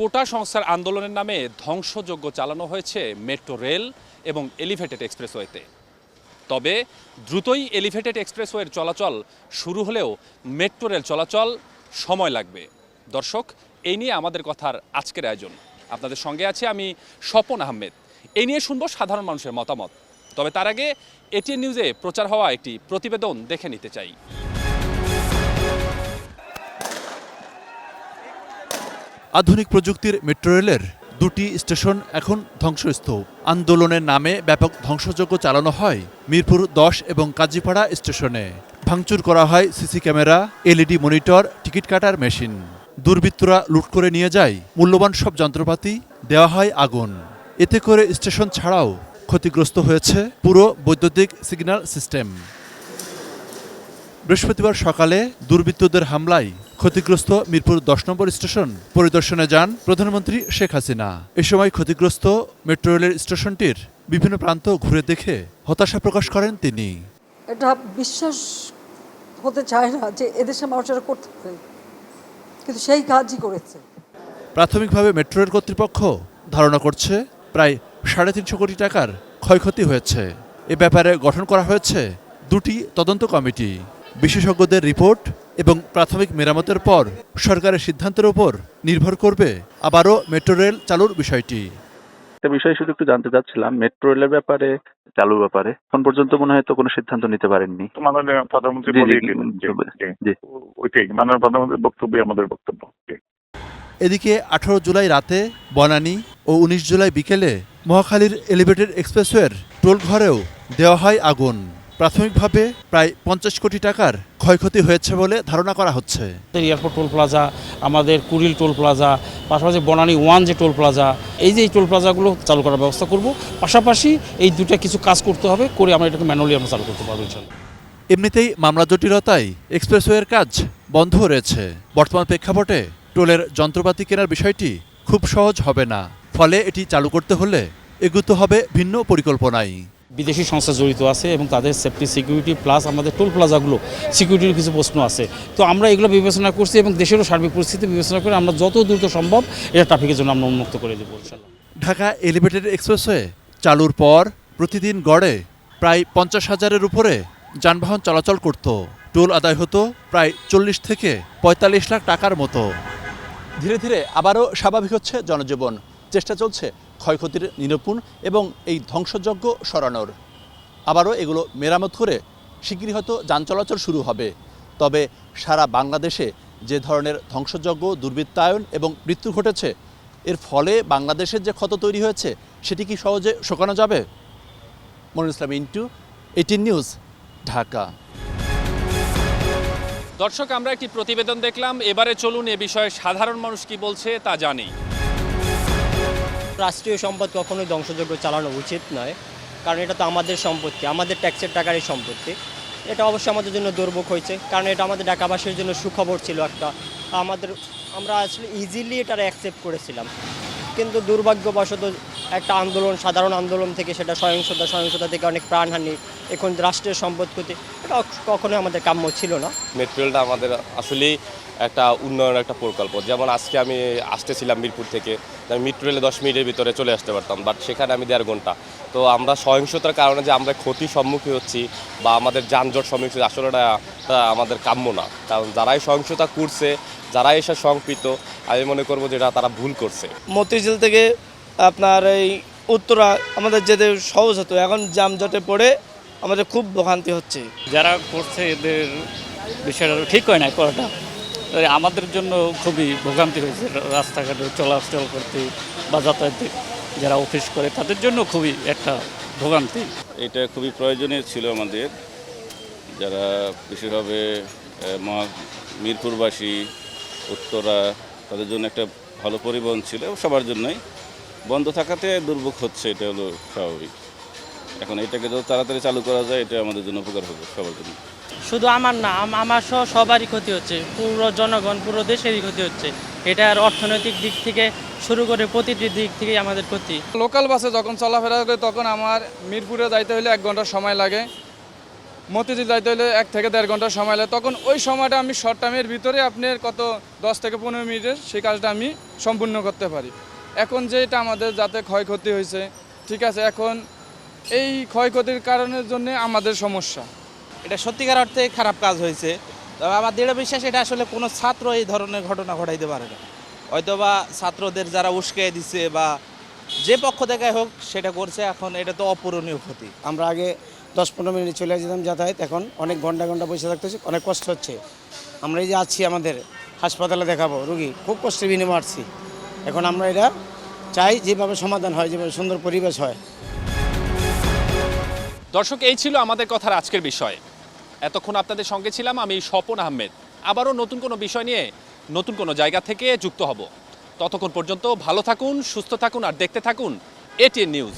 কোটা সংস্কার আন্দোলনের নামে ধ্বংসযজ্ঞ চালানো হয়েছে মেট্রো রেল এবং এলিভেটেড এক্সপ্রেসওয়েতে। তবে দ্রুতই এলিভেটেড এক্সপ্রেসওয়ের চলাচল শুরু হলেও মেট্রো রেল চলাচল সময় লাগবে। দর্শক, এই নিয়ে আমাদের কথার আজকের আয়োজন। আপনাদের সঙ্গে আছি আমি স্বপন আহমেদ। এই নিয়ে শুনবো সাধারণ মানুষের মতামত। তবে তার আগে এটিএন নিউজে প্রচার হওয়া একটি প্রতিবেদন দেখে নিতে চাই। আধুনিক প্রযুক্তির মেট্রো রেলের দুটি স্টেশন এখন ধ্বংসস্তূপ। আন্দোলনের নামে ব্যাপক ধ্বংসযজ্ঞ চালানো হয় মিরপুর 10 এবং কাজীপাড়া স্টেশনে। ভাঙচুর করা হয় CC camera, LED monitor, ticket কাটার মেশিন। দুর্বৃত্তরা লুট করে নিয়ে যায় মূল্যবান সব যন্ত্রপাতি, দেওয়া হয় আগুন। এতে করে স্টেশন ছাড়াও ক্ষতিগ্রস্ত হয়েছে পুরো বৈদ্যুতিক সিগন্যাল সিস্টেম। বৃহস্পতিবার সকালে দুর্বৃত্তদের হামলায় ক্ষতিগ্রস্ত মিরপুর 10 নম্বর স্টেশন পরিদর্শনে যান প্রধানমন্ত্রী শেখ হাসিনা। এ সময় ক্ষতিগ্রস্ত মেট্রো রেলের স্টেশনটির বিভিন্ন প্রান্ত ঘুরে দেখে হতাশা প্রকাশ করেন তিনি। এটা বিশ্বাস হতে চায় না যে এদেশের মানুষেরা করতে পারে, কিন্তু সেই কাজই করেছে। প্রাথমিকভাবে মেট্রো রেল কর্তৃপক্ষ ধারণা করছে প্রায় 350 কোটি টাকার ক্ষয়ক্ষতি হয়েছে। এ ব্যাপারে গঠন করা হয়েছে দুটি তদন্ত কমিটি। বিশেষজ্ঞদের রিপোর্ট এবং প্রাথমিক মেরামতের পর সরকারের সিদ্ধান্তের উপর নির্ভর করবে আবারও মেট্রো রেল চালুর বিষয়টি। একটা বিষয় শুধু একটু জানতে চাচ্ছিলাম, মেট্রো রেলের ব্যাপারে, চালুর ব্যাপারে এখন পর্যন্ত মনে হয় তো কোনো সিদ্ধান্ত নিতে পারেননি। মাননীয় প্রধানমন্ত্রী ওইটাই মাননীয় প্রধানমন্ত্রীর বক্তব্যই আমাদের বক্তব্য। এদিকে 18 জুলাই রাতে বনানী ও 19 জুলাই বিকেলে মহাখালীর এলিভেটেড এক্সপ্রেসওয়ের টোল ঘরেও দেওয়া হয় আগুন। প্রাথমিকভাবে প্রায় 50 কোটি টাকার ক্ষয়ক্ষতি হয়েছে বলে ধারণা করা হচ্ছে। এয়ারপোর্ট টোল প্লাজা, আমাদের কুড়িল টোল প্লাজা, পাশাপাশি বনানী 1 যে টোল প্লাজা, এই যে এই টোল প্লাজাগুলো চালু করার ব্যবস্থা করব। পাশাপাশি এই দুটো কিছু কাজ করতে হবে, করে আমরা এটাকে ম্যানুয়ালি আমরা চালু করতে পারবো। এমনিতেই মামলা জটিলতায় এক্সপ্রেসওয়ের কাজ বন্ধ রয়েছে। বর্তমান প্রেক্ষাপটে টোলের যন্ত্রপাতি কেনার বিষয়টি খুব সহজ হবে না। ফলে এটি চালু করতে হলে এগুতে হবে ভিন্ন পরিকল্পনায়। বিদেশি সংস্থা জড়িত আছে এবং তাদের সেফটি সিকিউরিটি প্লাস আমাদের টোল প্লাজাগুলো সিকিউরিটির কিছু প্রশ্ন আছে। তো আমরা এগুলো বিবেচনা করছি এবং দেশেরও সার্বিক পরিস্থিতি বিবেচনা করে আমরা যত দ্রুত সম্ভব এটা ট্রাফিকের জন্য আমরা উন্মুক্ত করে দেবো ইনশাআল্লাহ। ঢাকা এলিভেটেড এক্সপ্রেসওয়ে চালুর পর প্রতিদিন গড়ে প্রায় 50,000-এর উপরে যানবাহন চলাচল করত। টোল আদায় হতো প্রায় 40 থেকে 45 লাখ টাকার মতো। ধীরে ধীরে আবারও স্বাভাবিক হচ্ছে জনজীবন। চেষ্টা চলছে ক্ষয়ক্ষতির নিরূপণ এবং এই ধ্বংসযজ্ঞ সরানোর। আবারও এগুলো মেরামত করে শিগগিরই হয়তো যান চলাচল শুরু হবে। তবে সারা বাংলাদেশে যে ধরনের ধ্বংসযজ্ঞ, দুর্বৃত্তায়ন এবং মৃত্যু ঘটেছে, এর ফলে বাংলাদেশের যে ক্ষত তৈরি হয়েছে সেটি কি সহজে শোকানো যাবে? মনিরুল ইসলাম, ইন্টু, এটিএন নিউজ, ঢাকা। দর্শক, আমরা একটি প্রতিবেদন দেখলাম। এবারে চলুন এ বিষয়ে সাধারণ মানুষ কি বলছে তা জানি। রাষ্ট্রীয় সম্পদ কখনোই ধ্বংসযজ্ঞ চালানো উচিত নয়, কারণ এটা তো আমাদের সম্পত্তি, আমাদের ট্যাক্সের টাকারই সম্পত্তি। এটা অবশ্যই আমাদের জন্য দুর্ভোগ হয়েছে, কারণ এটা আমাদের ঢাকাবাসীর জন্য সুখবর ছিল একটা। আমরা আসলে ইজিলি এটা অ্যাকসেপ্ট করেছিলাম, কিন্তু দুর্ভাগ্যবশত একটা আন্দোলন, সাধারণ আন্দোলন থেকে সেটা সহিংসতা থেকে অনেক প্রাণহানি, এখন রাষ্ট্রের সম্পদ ক্ষতি, এটা কখনোই আমাদের কাম্য ছিল না। মেট্রো রেলটা আমাদের আসলেই একটা উন্নয়নের একটা প্রকল্প। যেমন আজকে আমি আসতেছিলাম মিরপুর থেকে, আমি মেট্রো রেলে 10 মিনিটের ভিতরে চলে আসতে পারতাম, বাট সেখানে আমি 1.5 ঘন্টা। তো আমরা সহিংসতার কারণে যে আমরা ক্ষতির সম্মুখীন হচ্ছি বা আমাদের যানজট সম্মুখীন হচ্ছি, আসলে এটা আমাদের কাম্য না। কারণ যারাই সহিংসতা করছে, যারাই এসে সম্পৃক্ত, আমি মনে করবো যে এটা তারা ভুল করছে। মতিঝিল থেকে আপনার এই উত্তরা আমাদের যেতে সহজ হতো, এখন যানজটে পড়ে আমাদের খুব ভোগান্তি হচ্ছে। যারা করছে এদের বিষয়টা ঠিক হয় না করাটা, আমাদের জন্য খুবই ভোগান্তি হয়েছে। রাস্তাঘাটে চলাচল করতে বা যাতায়াতে যারা অফিস করে তাদের জন্য খুবই একটা ভোগান্তি। এটা খুবই প্রয়োজনীয় ছিল আমাদের, যারা বিশেষভাবে মিরপুরবাসী, উত্তরা, তাদের জন্য একটা ভালো পরিবহন ছিল। সবার জন্যই বন্ধ থাকাতে দুর্ভোগ হচ্ছে, এটা হলো স্বাভাবিক। এখন এটাকে যত তাড়াতাড়ি চালু করা যায় এটা আমাদের জন্য উপকার হবে সবার জন্য। শুধু আমার না, আমার সহ সবারই ক্ষতি হচ্ছে, পুরো জনগণ, পুরো দেশেরই ক্ষতি হচ্ছে। এটার অর্থনৈতিক দিক থেকে শুরু করে প্রতিটি দিক থেকেই আমাদের ক্ষতি। লোকাল বাসে যখন চলাফেরা করে তখন আমার মিরপুরে যাইতে হলে 1 ঘন্টা সময় লাগে, মতিঝিল যাইতে হলে 1 থেকে 1.5 ঘন্টা সময় লাগে, তখন ওই সময়টা আমি শর্ট টাইমের ভিতরে আপনার কত 10 থেকে 15 মিনিটের সেই কাজটা আমি সম্পূর্ণ করতে পারি। এখন যেটা আমাদের যাতে ক্ষয়ক্ষতি হয়েছে, ঠিক আছে, এখন এই ক্ষয়ক্ষতির কারণের জন্য আমাদের সমস্যা। এটা সত্যিকার অর্থে খারাপ কাজ হয়েছে। তবে আমার দৃঢ় বিশ্বাস এটা আসলে কোনো ছাত্র এই ধরনের ঘটনা ঘটাইতে পারে না। হয়তোবা ছাত্রদের যারা উস্কে দিছে বা যে পক্ষ থেকে হোক সেটা করছে, এখন এটা তো অপূরণীয় ক্ষতি। আমরা আগে 10-15 মিনিট চলে যেতাম যাতায়াত, এখন অনেক ঘন্টা ঘন্টা বসে থাকতে হচ্ছে, অনেক কষ্ট হচ্ছে। আমরা এই যে আছি আমাদের হাসপাতালে দেখাবো রুগী, খুব কষ্টের বিনিময়ে আসছি। এখন আমরা এটা চাই যেভাবে সমাধান হয়, যেভাবে সুন্দর পরিবেশ হয়। দর্শক, এই ছিল আমাদের কথার আজকের বিষয়। এতক্ষণ আপনাদের সঙ্গে ছিলাম আমি স্বপন আহমেদ। আবারও নতুন কোনো বিষয় নিয়ে নতুন কোনো জায়গা থেকে যুক্ত হব। ততক্ষণ পর্যন্ত ভালো থাকুন, সুস্থ থাকুন আর দেখতে থাকুন এটিএন নিউজ।